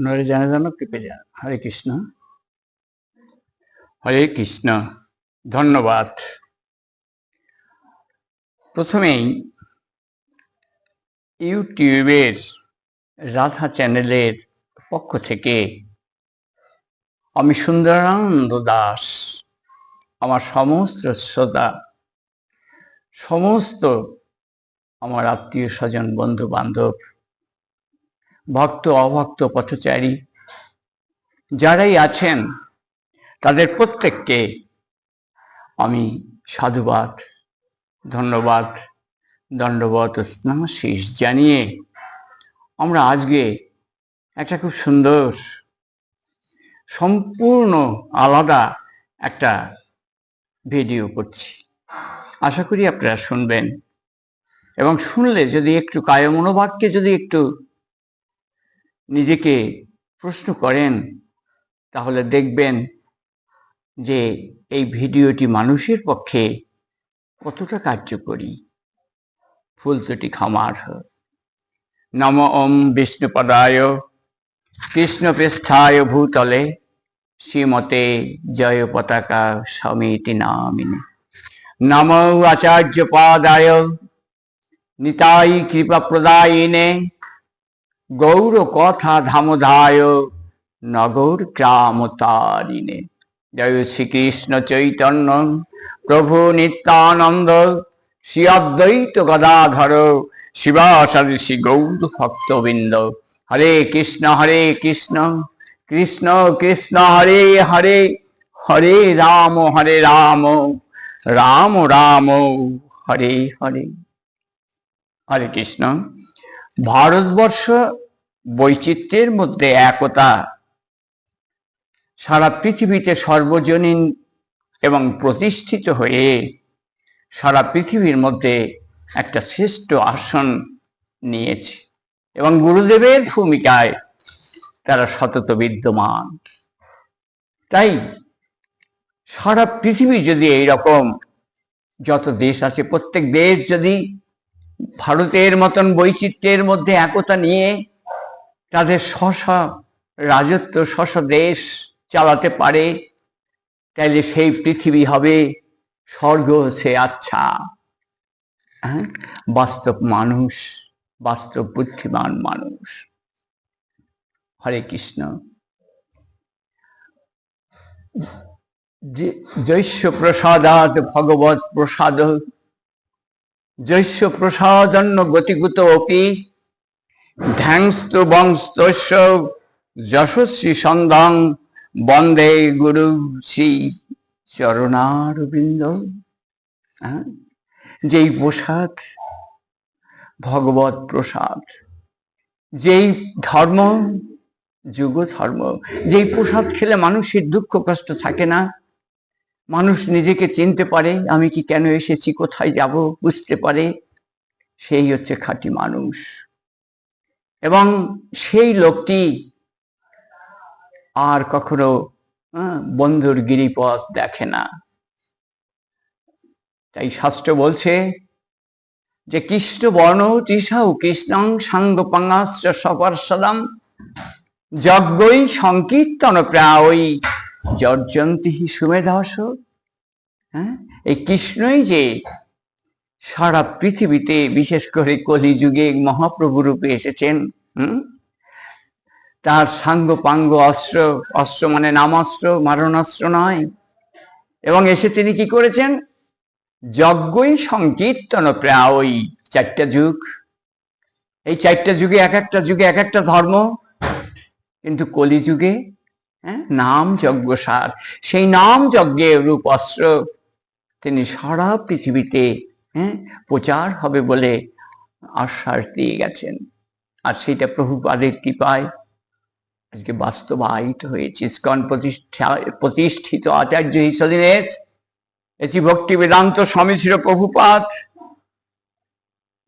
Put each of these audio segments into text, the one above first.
নরে জানা জানো কৃপে জানো। হরে কৃষ্ণ, হরে কৃষ্ণ। ধন্যবাদ। প্রথমেই ইউটিউবের রাধা চ্যানেলের পক্ষ থেকে আমি সুন্দরানন্দ দাস আমার সমস্ত শ্রোতা, সমস্ত আমার আত্মীয় স্বজন, বন্ধু বান্ধব, ভক্ত অভক্ত পথচারী যারাই আছেন তাদের প্রত্যেককে আমি সাধুবাদ, ধন্যবাদ, দণ্ডবত স্নাশিস জানিয়ে আমরা আজকে একটা খুব সুন্দর সম্পূর্ণ আলাদা একটা ভিডিও করছি। আশা করি আপনারা শুনবেন এবং শুনলে যদি একটু কায় মনোভাবকে যদি একটু নিজেকে প্রশ্ন করেন তাহলে দেখবেন যে এই ভিডিওটি মানুষের পক্ষে কতটা কার্যকরী। ফুলতুটি খামার। নম ওম বিষ্ণুপদায় কৃষ্ণপৃষ্ঠায় ভূতলে শ্রীমতে জয় পতাকা সমিতি নামিনে। নম আচার্য পাদায় নিতাই কৃপা প্রদায়িনে। গৌর কথা ধামধায় নগর গ্রাম তারিণে। জয় শ্রীকৃষ্ণ চৈতন্য প্রভু নিত্যানন্দ শ্রী অদ্বৈত গদাধর শিবাসাদি শ্রী গৌর ভক্তবৃন্দ। হরে কৃষ্ণ কৃষ্ণ কৃষ্ণ হরে হরে, হরে রাম রাম রাম হরে হরে। হরে কৃষ্ণ। ভারতবর্ষ বৈচিত্র্যের মধ্যে একতা, সারা পৃথিবীতে সর্বজনীন এবং প্রতিষ্ঠিত হয়ে সারা পৃথিবীর মধ্যে একটা শ্রেষ্ঠ আসন নিয়েছে এবং গুরুদেবের ভূমিকায় তারা সতত বিদ্যমান। তাই সারা পৃথিবী যদি এইরকম যত দেশ আছে, প্রত্যেক দেশ যদি ভারতের মতন বৈচিত্র্যের মধ্যে একতা নিয়ে তাদের স্ব রাজত্ব, স্ব দেশ চালাতে পারে, তাইলে সেই পৃথিবী হবে স্বর্গ। সে আচ্ছা বাস্তব মানুষ, বাস্তব বুদ্ধিমান মানুষ। হরে কৃষ্ণ। জৈস্য প্রসাদাৎ ভগবৎ প্রসাদ, জৈস্য প্রসাদন্ন গতিকুত অপি ধ্যাংস্ত বংস্তস্য যশস্বী সন্ধান বন্দে গুরু শ্রী চরণারবিন্দ। যেই প্রসাদ ভগবৎ প্রসাদ, যেই ধর্ম যুগ ধর্ম, যেই প্রসাদ খেলে মানুষের দুঃখ কষ্ট থাকে না, মানুষ নিজেকে চিনতে পারে, আমি কি কেন এসেছি, কোথায় যাব বুঝতে পারে, সেই হচ্ছে খাঁটি মানুষ। এবং সেই লোকটি আর কখনো বন্ধুর গিরিপথ দেখে না। তাই শাস্ত্র বলছে যে কৃষ্ণ বর্ণ তৃষাউ কৃষ্ণং সাঙ্গ পাঙ্গাশ্চ সপার্ষদাম যজ্ঞই সংকীর্তন প্রায়ই জর্জন্তি সুমেধাস। এই কৃষ্ণই যে সারা পৃথিবীতে বিশেষ করে কলিযুগে মহাপ্রভু রূপে এসেছেন। তার সাঙ্গ পাঙ্গ অস্ত্র, অস্ত্র মানে নামাস্ত্র, মারণাস্ত্র নয়। এবং এসে তিনি কি করেছেন? যজ্ঞই সংকীর্তন প্রায়ই। চারটা যুগ, এই চারটা যুগে এক একটা যুগে এক একটা ধর্ম, কিন্তু কলিযুগে নাম যজ্ঞ সার। সেই নাম যজ্ঞের রূপ অস্ত্র তিনি সারা পৃথিবীতে প্রচার হবে বলে আশ্বাস দিয়ে গেছেন। আর সেটা প্রভুপাদের কৃপায় আজকে বাস্তবায়িত হয়েছে। ইস্কন প্রতিষ্ঠিত আচার্য হিসেবে এটি ভক্তি বেদান্ত স্বামী শ্রী প্রভুপাদ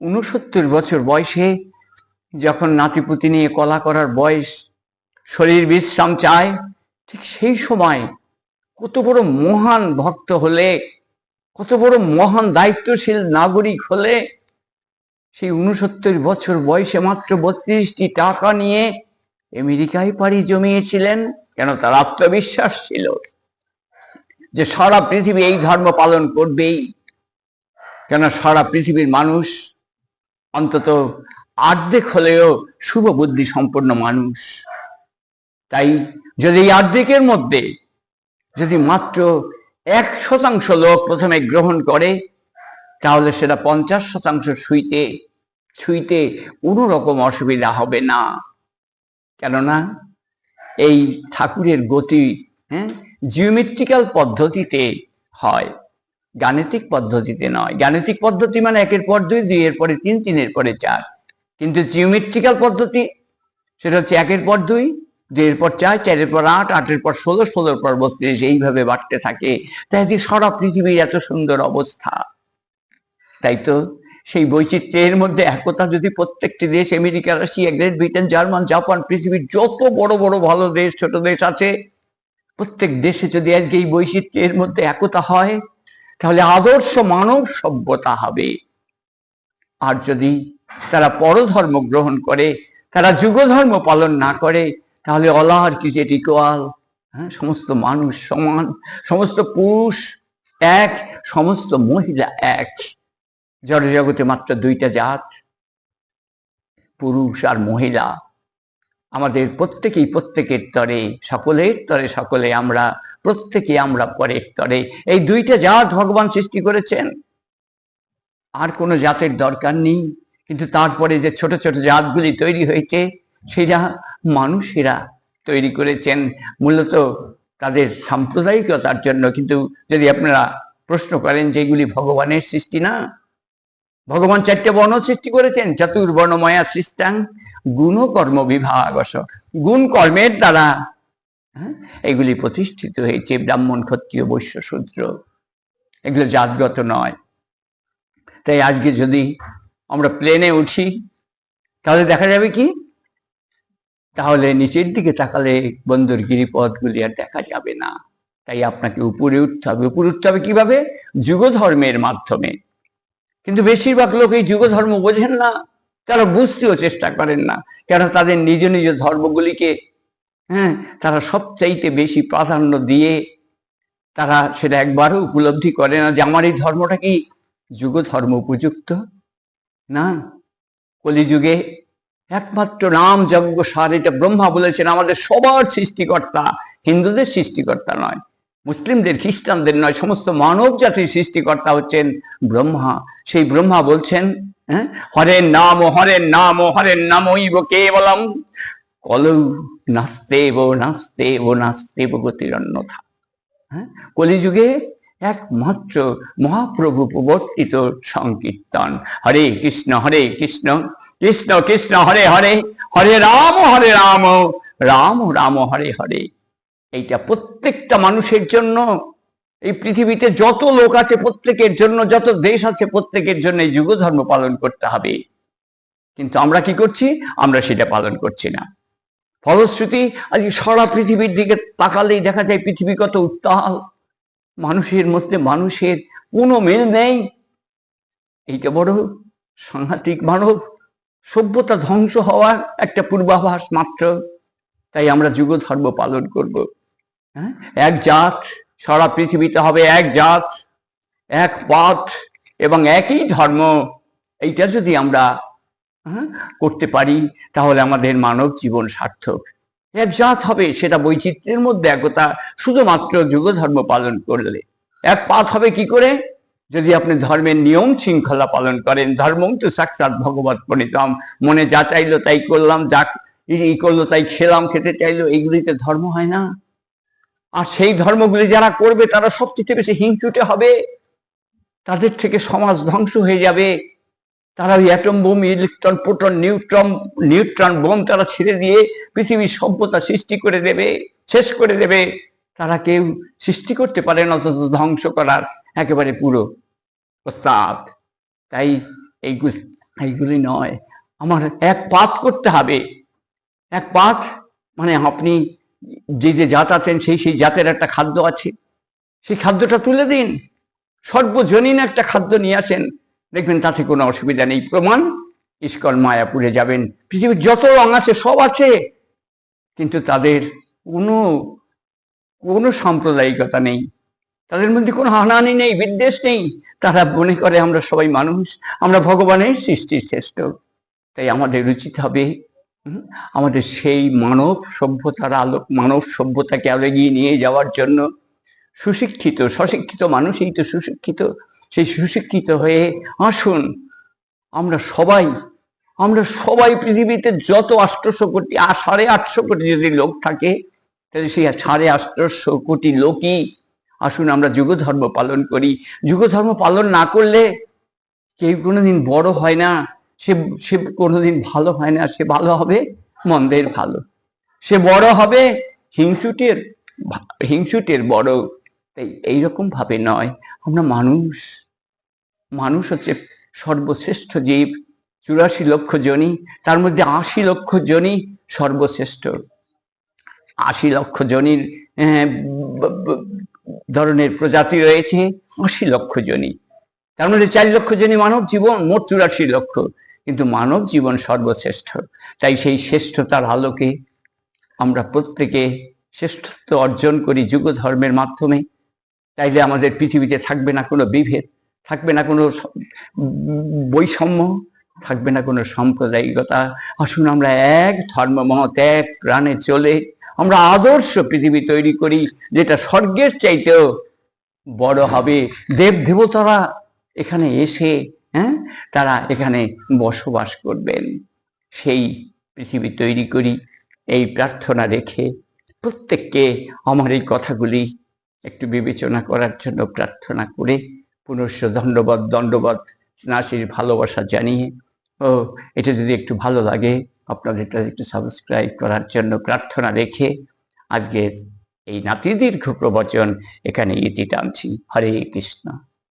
৬৯ বছর বয়সে, যখন নাতিপুতি নিয়ে কলা করার বয়স, শরীর বিশ্রাম চায়, ঠিক সেই সময় কত বড় মহান ভক্ত হলে, কত বড় মহান দায়িত্বশীল নাগরিক হলে, সেই ৬৯ বছর বয়সে মাত্র ৩২টি টাকা নিয়ে আমেরিকায় পাড়ি জমিয়েছিলেন, কেন? তার আত্মবিশ্বাস ছিল যে সারা পৃথিবী এই ধর্ম পালন করবেই, কেন সারা পৃথিবীর মানুষ অন্তত অর্ধেক হলেও শুভ বুদ্ধি সম্পন্ন মানুষ। তাই যদি এই অর্ধেকের মধ্যে যদি মাত্র 1% লোক প্রথমে গ্রহণ করে, তাহলে সেটা 50% ছুঁইতে কোনো রকম অসুবিধা হবে না। কেননা এই ঠাকুরের গতি জিওমেট্রিক্যাল পদ্ধতিতে হয়, গাণিতিক পদ্ধতিতে নয়। গাণিতিক পদ্ধতি মানে 1-এর পর 2, 2-এর পরে 3, 3-এর পরে 4। কিন্তু জিওমেট্রিক্যাল পদ্ধতি সেটা হচ্ছে 1-এর পর 2, 2-এর পর 4, 4-এর পর 8, 8-এর পর 16, 16-এর পর 32, এইভাবে বাড়তে থাকে। তাই যে সারা পৃথিবীর এত সুন্দর অবস্থা, তাই তো সেই বৈচিত্র্যের মধ্যে একতা যদি প্রত্যেকটি দেশ, America, Russia, great Britain, German, Japan, পৃথিবীর যত বড় বড় ভালো দেশ, ছোট দেশ আছে, প্রত্যেক দেশে যদি আজকে এই বৈচিত্র্যের মধ্যে একতা হয়, তাহলে আদর্শ মানব সভ্যতা হবে। আর যদি তারা পরধর্ম গ্রহণ করে, তারা যুগধর্ম পালন না করে, তাহলে অল আর ক্রিয়েটেড ইকুয়াল, সমস্ত মানুষ সমান, সমস্ত পুরুষ এক, সমস্ত মহিলা এক। জড় জগতে মাত্র 2টা জাত, পুরুষ আর মহিলা। আমাদের প্রত্যেকেই প্রত্যেকের তরে, সকলের তরে সকলে আমরা, প্রত্যেকে আমরা পরের তরে। এই 2টা জাত ভগবান সৃষ্টি করেছেন, আর কোনো জাতের দরকার নেই। কিন্তু তারপরে যে ছোট ছোট জাতগুলি তৈরি হয়েছে, সেটা মানুষেরা তৈরি করেছেন মূলত তাদের সাম্প্রদায়িকতার জন্য। কিন্তু যদি আপনারা প্রশ্ন করেন যে এগুলি ভগবানের সৃষ্টি না, ভগবান 4টে বর্ণ সৃষ্টি করেছেন। চতুর্বর্ণময়া সৃষ্টাং গুণকর্ম বিভাগস, গুণ কর্মের দ্বারা এগুলি প্রতিষ্ঠিত হয়েছে। ব্রাহ্মণ, ক্ষত্রিয়, বৈশ্য, শূদ্র, এগুলো জাতগত নয়। তাই আজকে যদি আমরা প্লেনে উঠি, তাহলে দেখা যাবে কি, তাহলে নিচের দিকে তাকালে বন্দর গিরিপথগুলি আর দেখা যাবে না। তাই আপনাকে উপরে উঠতে হবে। উপরে উঠতে হবে কিভাবে? যুগ ধর্মের মাধ্যমে। কিন্তু বেশিরভাগ লোক এই যুগ ধর্ম বোঝেন না, তারা বুঝতেও চেষ্টা করেন না। কেন? তাদের নিজ নিজ ধর্মগুলিকে তারা সবচাইতে বেশি প্রাধান্য দিয়ে তারা সেটা একবারও উপলব্ধি করে না যে আমার এই ধর্মটা কি যুগ ধর্ম উপযুক্ত না। কলিযুগে একমাত্র নাম যজ্ঞ সার, এটা ব্রহ্মা বলেছেন, আমাদের সবার সৃষ্টিকর্তা, হিন্দুদের সৃষ্টিকর্তা নয়, মুসলিমদের, খ্রিস্টানদের নয়, সমস্ত মানব জাতির সৃষ্টিকর্তা হচ্ছেন ব্রহ্মা। সেই ব্রহ্মা বলছেন, হরের নাম হরের নাম হরের নামইব কেবলম কলৌ নাস্তেব নাস্তেব নাস্তেব গতিরন্যথা। কলিযুগে একমাত্র মহাপ্রভু প্রবর্তিত সংকীর্তন হরে কৃষ্ণ কৃষ্ণ কৃষ্ণ হরে হরে, হরে রাম রাম রাম হরে হরে। এইটা প্রত্যেকটা মানুষের জন্য, এই পৃথিবীতে যত লোক আছে প্রত্যেকের জন্য, যত দেশ আছে প্রত্যেকের জন্য এই যুগ ধর্ম পালন করতে হবে। কিন্তু আমরা কি করছি? আমরা সেটা পালন করছি না। ফলশ্রুতি আজ সারা পৃথিবীর দিকে তাকালেই দেখা যায় পৃথিবী কত উত্তাল, মানুষের মধ্যে মানুষের কোনো মিল নেই। এইটা বড় সাংঘাতিক। মানব সভ্যতা ধ্বংস হওয়ার একটা পূর্বাভাস মাত্র। তাই আমরা যুগ ধর্ম পালন করব। এক জাত, সারা পৃথিবীতে হবে এক জাত, এক পথ এবং একই ধর্ম। এইটা যদি আমরা করতে পারি, তাহলে আমাদের মানব জীবন সার্থক। এক জাত হবে, সেটা বৈচিত্র্যের মধ্যে একতা, শুধুমাত্র যুগ ধর্ম পালন করলে। এক পাথ হবে কি করে? যদি আপনি ধর্মের নিয়ম শৃঙ্খলা পালন করেন। ধর্মং তু সাক্ষাৎ ভগবৎ প্রণীতম, মনে যা চাইলো তাই করলাম, যা করলো তাই খেলাম, খেতে চাইলো, এইগুলিতে ধর্ম হয় না। আর সেই ধর্মগুলি যারা করবে তারা সবচেয়ে বেশি হিংসুটে হবে, তাদের থেকে সমাজ ধ্বংস হয়ে যাবে। তারা ওই atom bomb, electron, proton, neutron bomb তারা ছেড়ে দিয়ে পৃথিবীর সভ্যতা সৃষ্টি করে দেবে, শেষ করে দেবে। তারা কেউ সৃষ্টি করতে পারে না, অথচ ধ্বংস করার একেবারে পুরো প্রস্তাব। তাই এইগুলি নয়, আমার এক পাঠ করতে হবে। এক পাঠ মানে আপনি যে যে জাত আছেন, সেই জাতের একটা খাদ্য আছে, সেই খাদ্যটা তুলে দিন, সর্বজনীন একটা খাদ্য নিয়ে আসেন, দেখবেন তাতে কোনো অসুবিধা নেই। প্রমাণ, ইস্কন মায়াপুরে যাবেন, পৃথিবীর যত রং আছে সব আছে, কিন্তু তাদের কোনো কোনো সাম্প্রদায়িকতা নেই, তাদের মধ্যে কোনো হানাহানি নেই, বিদ্বেষ নেই। তারা মনে করে আমরা সবাই মানুষ, আমরা ভগবানের সৃষ্টির শ্রেষ্ঠ। তাই আমাদের উচিত হবে আমাদের সেই মানব সভ্যতার আলো, মানব সভ্যতাকে আরো এগিয়ে নিয়ে যাওয়ার জন্য সুশিক্ষিত সশিক্ষিত মানুষই তো সুশিক্ষিত, সেই সুশিক্ষিত হয়ে আসুন আমরা সবাই পৃথিবীতে যত 800 কোটি 850 কোটি যদি লোক থাকে, তাহলে সেই 850 কোটি লোকই আসুন আমরা যুগ ধর্ম পালন করি। যুগ ধর্ম পালন না করলে কেউ কোনোদিন বড় হয় না, সে সে কোনোদিন ভালো হয় না। সে ভালো হবে মন্দের ভালো, সে বড় হবে হিংসুটের বড়। তাই এইরকম ভাবে নয়, আমরা মানুষ হচ্ছে সর্বশ্রেষ্ঠ জীব। 84 লক্ষ জনই, তার মধ্যে 80 লক্ষ জনই সর্বশ্রেষ্ঠ। 80 লক্ষ জনির ধরনের প্রজাতি রয়েছে, 80 লক্ষ জনই, তার মধ্যে 4 লক্ষ জনই মানব জীবন, মোট 84 লক্ষ, কিন্তু মানব জীবন সর্বশ্রেষ্ঠ। তাই সেই শ্রেষ্ঠতার আলোকে আমরা প্রত্যেকে শ্রেষ্ঠত্ব অর্জন করি যুগ ধর্মের মাধ্যমে। তাইলে আমাদের পৃথিবীতে থাকবে না কোনো বিভেদ, থাকবে না কোনো বৈষম্য, থাকবে না কোনো সাম্প্রদায়িকতা। আসুন আমরা এক ধর্মমত, এক প্রাণে চলে আমরা আদর্শ পৃথিবী তৈরি করি, যেটা স্বর্গের চাইতেও বড় হবে। দেব দেবতারা এখানে এসে তারা এখানে বসবাস করবেন। সেই পৃথিবী তৈরি করি, এই প্রার্থনা রেখে প্রত্যেককে আমার এই কথাগুলি একটু বিবেচনা করার জন্য প্রার্থনা করে পুনশ্চ দণ্ডবত নাসির ভালোবাসা জানিয়ে, এটা যদি একটু ভালো লাগে আপনাদের একটু সাবস্ক্রাইব করার জন্য প্রার্থনা রেখে আজকের এই নাতি দীর্ঘ প্রবচন এখানে ইতি টানছি। হরে কৃষ্ণ।